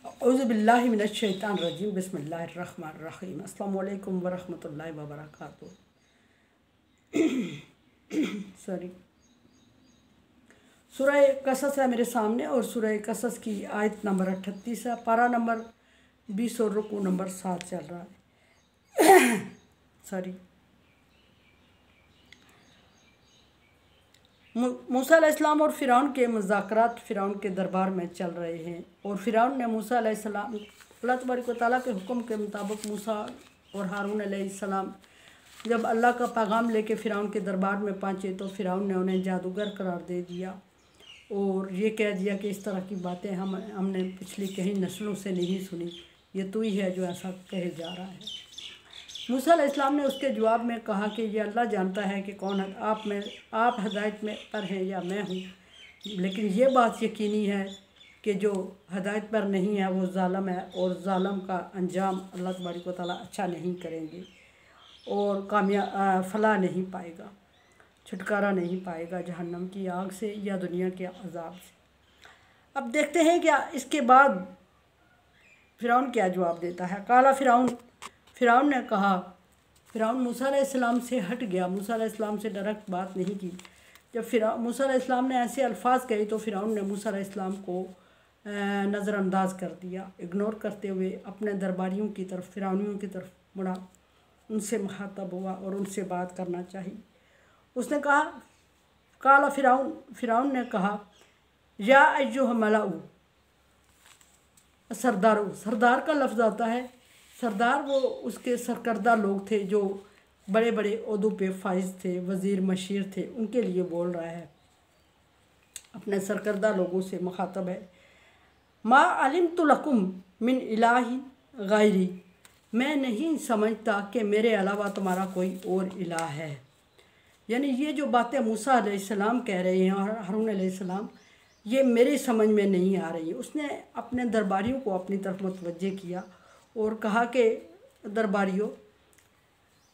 औज़ुबिल्लाहि मिनश्शैतानिर्रजीम बिस्मिल्लाहिर्रहमानिर्रहीम अस्सलामु अलैकुम वरहमतुल्लाहि वबरकातुहू। सॉरी, सूरह कसस है मेरे सामने और सूरह कसस की आयत नंबर 38 है, पारा नंबर 20 और रुकू नंबर 7 चल रहा है। सॉरी, मूसा अलैहिस्सलाम और फ़िरौन के मुज़ाकरात फ़िरौन के दरबार में चल रहे हैं और फ़िरौन ने मूसा अलैहिस्सलाम अल्लाह तबारक व तआला के हुक्म के मुताबिक मूसा और हारून अलैहिस्सलाम जब अल्लाह का पैगाम लेके फ़िरौन के दरबार में पहुँचे तो फ़िरौन ने उन्हें जादूगर करार दे दिया और ये कह दिया कि इस तरह की बातें हमने पिछली कई नस्लों से नहीं सुनी, ये तू ही है जो ऐसा कहे जा रहा है। मूसा अलैहिस्सलाम ने उसके जवाब में कहा कि ये अल्लाह जानता है कि कौन है, आप हिदायत में पर हैं या मैं हूँ, लेकिन ये बात यकीनी है कि जो हिदायत पर नहीं है वो ज़ालिम है और ज़ालिम का अंजाम अल्लाह तबारक व तआला अच्छा नहीं करेंगे और फलाह नहीं पाएगा, छुटकारा नहीं पाएगा जहन्नम की आग से या दुनिया के अजाब से। अब देखते हैं क्या इसके बाद फ़िरौन क्या जवाब देता है। काला फ़िरौन ने कहा, फ़िरौन मूसा अलैहिस्सलाम से हट गया, मूसा अलैहिस्सलाम से डायरेक्ट बात नहीं की। जब मूसा अलैहिस्सलाम ने ऐसे अल्फाज कहे तो फ़िरौन ने मूसा अलैहिस्सलाम को नज़रअंदाज कर दिया, इग्नोर करते हुए अपने दरबारियों की तरफ, फ़िरौनियों की तरफ मुड़ा, उनसे मुखातब हुआ और उनसे बात करना चाहिए। उसने कहा, काला फ़िरौन ने कहा, या अय्युहा मलाउ, सरदार का लफ्ज़ आता है। सरदार वो उसके सरकर्दा लोग थे जो बड़े बड़े ओहदों पे फाइज थे, वज़ीर मशीर थे, उनके लिए बोल रहा है, अपने सरकर्दा लोगों से मुखातब है। मा अलिमतु लकुम मिन इलाही गैरी, मैं नहीं समझता कि मेरे अलावा तुम्हारा कोई और इलाह है। यानी ये जो बातें मूसा अलैहिस्सलाम कह रहे हैं और हारून अलैहिस्सलाम, ये मेरी समझ में नहीं आ रही है। उसने अपने दरबारियों को अपनी तरफ मुतवज्जे किया और कहा कि दरबारियों,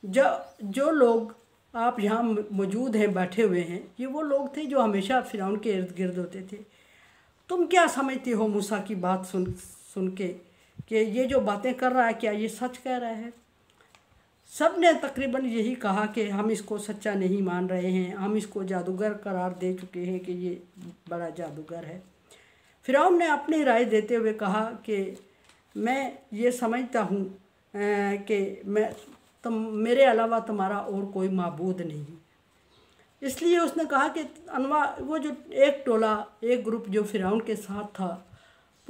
जो लोग आप यहाँ मौजूद हैं, बैठे हुए हैं, ये वो लोग थे जो हमेशा फ़िरौन के इर्द गिर्द होते थे। तुम क्या समझते हो मूसा की बात सुन के कि ये जो बातें कर रहा है क्या ये सच कह रहा है? सब ने तकरीबन यही कहा कि हम इसको सच्चा नहीं मान रहे हैं, हम इसको जादूगर करार दे चुके हैं कि ये बड़ा जादूगर है। फ़िरौन ने अपनी राय देते हुए कहा कि मैं ये समझता हूँ कि मेरे अलावा तुम्हारा और कोई माबूद नहीं। इसलिए उसने कहा कि वो जो एक टोला, एक ग्रुप जो फ़िरौन के साथ था,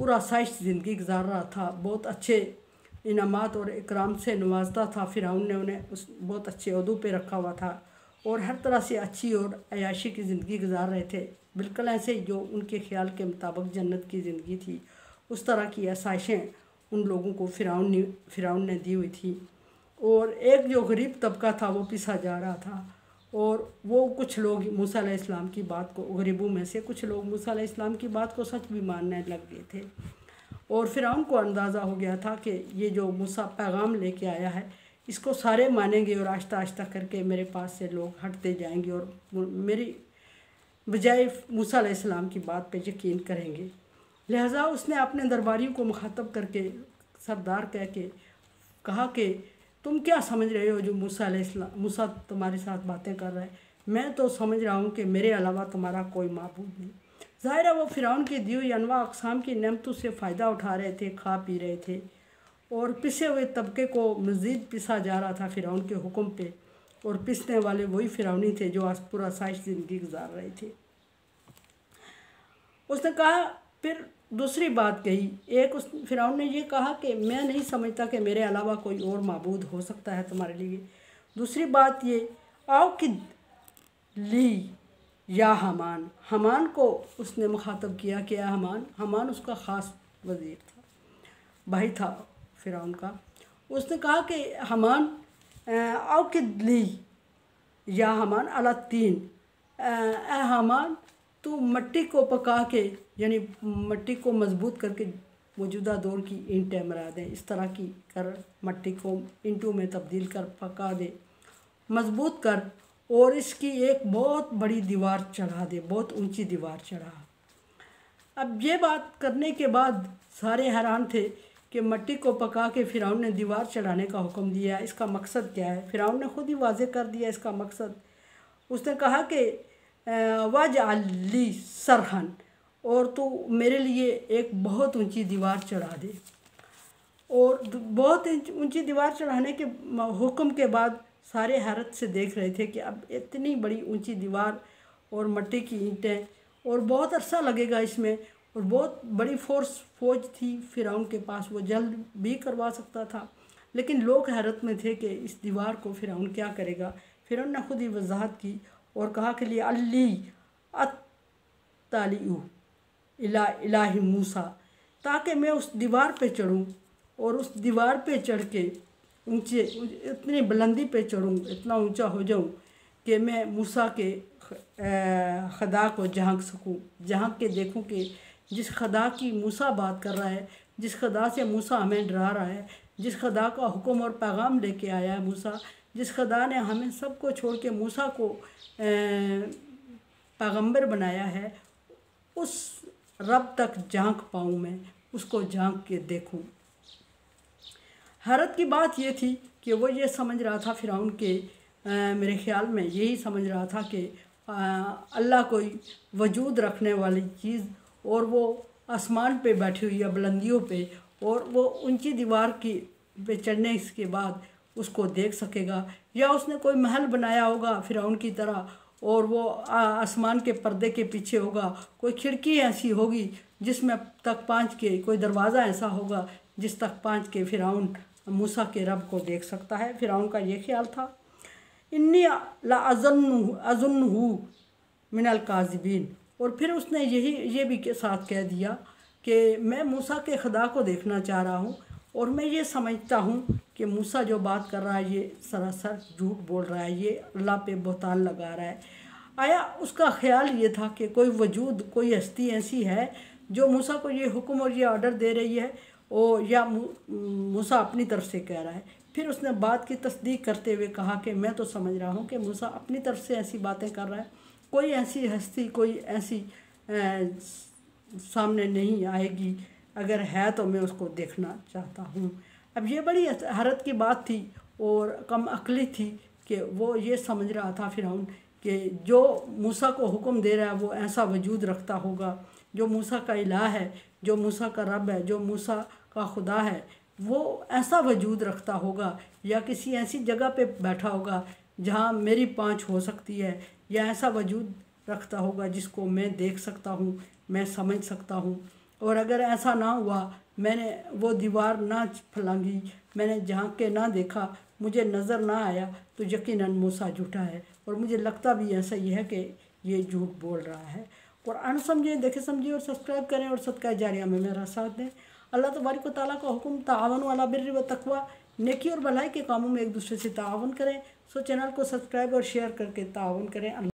पूरा साइश ज़िंदगी गुजार रहा था, बहुत अच्छे इनामात और इकराम से नवाजता था। फ़िरौन ने उन्हें उस बहुत अच्छे ओहदों पे रखा हुआ था और हर तरह से अच्छी और अयाशी की ज़िंदगी गुजार रहे थे, बिल्कुल ऐसे जो उनके ख्याल के मुताबिक जन्नत की ज़िंदगी थी। उस तरह की आसाइशें उन लोगों को फ़िरौन ने दी हुई थी। और एक जो गरीब तबका था वो पिसा जा रहा था और वो कुछ लोग मूसा अलैहिस्सलाम की बात को, गरीबों में से कुछ लोग मूसा अलैहिस्सलाम की बात को सच भी मानने लग गए थे। और फ़िरौन को अंदाज़ा हो गया था कि ये जो मूसा पैगाम लेके आया है इसको सारे मानेंगे और आहिस्ता आहिस्ता करके मेरे पास से लोग हटते जाएंगे और मेरी बजाय मूसा अलैहिस्सलाम की बात पे यकीन करेंगे। लिहाजा उसने अपने दरबारियों को मुखातब करके सरदार कह के कहा कि तुम क्या समझ रहे हो जो मूसा तुम्हारे साथ बातें कर रहा है? मैं तो समझ रहा हूँ कि मेरे अलावा तुम्हारा कोई माबूद नहीं। ज़ाहिर है वो फ़िरौन की दी हुई अनवा अक़साम की नेमतों से फ़ायदा उठा रहे थे, खा पी रहे थे और पिसे हुए तबके को मज़ीद पिसा जा रहा था फ़िरौन के हुक्म पे, और पिसने वाले वही फ़िरौनी थे जो आज पूरा साइश ज़िंदगी गुजार रहे थे। उसने कहा, फिर दूसरी बात कही, फ़िरौन ने ये कहा कि मैं नहीं समझता कि मेरे अलावा कोई और माबूद हो सकता है तुम्हारे लिए। दूसरी बात ये, आओ कि ली या हमान को उसने मुखातब किया कि हमान उसका ख़ास वज़ीर था, भाई था फ़िरौन का। उसने कहा कि हमान, आओ कि ली या हमान अला तीन, हमान तू मट्टी को पका के, यानी मट्टी को मजबूत करके मौजूदा दौर की ईंटें बना दे, इस तरह की कर, मट्टी को ईंटों में तब्दील कर, पका दे, मजबूत कर और इसकी एक बहुत बड़ी दीवार चढ़ा दे, बहुत ऊंची दीवार चढ़ा। अब ये बात करने के बाद सारे हैरान थे कि मिट्टी को पका के फ़िरौन ने दीवार चढ़ाने का हुक्म दिया, इसका मकसद क्या है। फ़िरौन ने खुद ही वाज़े कर दिया इसका मकसद। उसने कहा कि वजअली सरहन, और तो मेरे लिए एक बहुत ऊंची दीवार चढ़ा दे। और बहुत ऊंची दीवार चढ़ाने के हुक्म के बाद सारे हैरत से देख रहे थे कि अब इतनी बड़ी ऊंची दीवार और मिट्टी की ईंटें, और बहुत अरसा लगेगा इसमें, और बहुत बड़ी फौज थी फ़िरौन के पास, वो जल्द भी करवा सकता था। लेकिन लोग हैरत में थे कि इस दीवार को फ़िरौन क्या करेगा। फ़िरौन ने खुद ही वजाहत की और कहा कि लिए अल्ली अत्तालिउ इला इलाही मूसा, ताकि मैं उस दीवार पे चढ़ूँ और उस दीवार पे चढ़ के ऊंचे इतनी बुलंदी पे चढ़ूँ, इतना ऊंचा हो जाऊँ कि मैं मूसा के खुदा को झांक सकूँ, झांक के देखूँ कि जिस खुदा की मूसा बात कर रहा है, जिस खुदा से मूसा हमें डरा रहा है, जिस खुदा का हुक्म और पैगाम लेके आया है मूसा, जिस खुदा ने हमें सबको छोड़ के मूसा को पैगंबर बनाया है, उस रब तक झांक पाऊँ, मैं उसको झांक के देखूँ। हैरत की बात ये थी कि वो ये समझ रहा था फ़िरौन के मेरे ख़्याल में यही समझ रहा था कि अल्लाह कोई वजूद रखने वाली चीज़, और वो आसमान पे बैठी हुई है बुलंदियों पे, और वो ऊंची दीवार की पे चढ़ने के बाद उसको देख सकेगा। या उसने कोई महल बनाया होगा फ़िरौन की तरह, और वो आसमान के पर्दे के पीछे होगा, कोई खिड़की ऐसी होगी जिसमें तक पहुँच के, कोई दरवाज़ा ऐसा होगा जिस तक पहुँच के फ़िरौन मूसा के रब को देख सकता है। फ़िरौन का ये ख्याल था। इन्नी ला अज़ुन्नुहु मिनल काज़िबीन, और फिर उसने ये भी के साथ कह दिया कि मैं मूसा के खुदा को देखना चाह रहा हूँ, और मैं ये समझता हूँ कि मूसा जो बात कर रहा है ये सरासर झूठ बोल रहा है, ये अल्लाह पे बहतान लगा रहा है। आया उसका ख्याल ये था कि कोई वजूद, कोई हस्ती ऐसी है जो मूसा को ये हुक्म और ये ऑर्डर दे रही है, और या मूसा अपनी तरफ से कह रहा है। फिर उसने बात की तस्दीक करते हुए कहा कि मैं तो समझ रहा हूँ कि मूसा अपनी तरफ से ऐसी बातें कर रहा है, कोई ऐसी हस्ती, कोई ऐसी सामने नहीं आएगी, अगर है तो मैं उसको देखना चाहता हूँ। अब ये बड़ी हैरत की बात थी और कम अक्ली थी कि वो ये समझ रहा था फ़िरौन कि जो मूसा को हुक्म दे रहा है वो ऐसा वजूद रखता होगा, जो मूसा का इलाह है, जो मूसा का रब है, जो मूसा का खुदा है, वो ऐसा वजूद रखता होगा, या किसी ऐसी जगह पे बैठा होगा जहाँ मेरी पहुँच हो सकती है, या ऐसा वजूद रखता होगा जिसको मैं देख सकता हूँ, मैं समझ सकता हूँ। और अगर ऐसा ना हुआ, मैंने वो दीवार ना फलांगी, मैंने झांक के ना देखा, मुझे नज़र ना आया, तो यकीनन मूसा झूठा है। और मुझे लगता भी ऐसा ही है कि ये झूठ बोल रहा है। कुरान समझें, देखें, समझिए और सब्सक्राइब करें और सदका जारिया में मेरा साथ दें। अल्लाह तबारक व तआला का हुक्म ताअवनु अला बिर्रि व तक़वा, नेकी और भलाई के कामों में एक दूसरे से ताअवुन करें। सो चैनल को सब्सक्राइब और शेयर करके ताअवुन करें।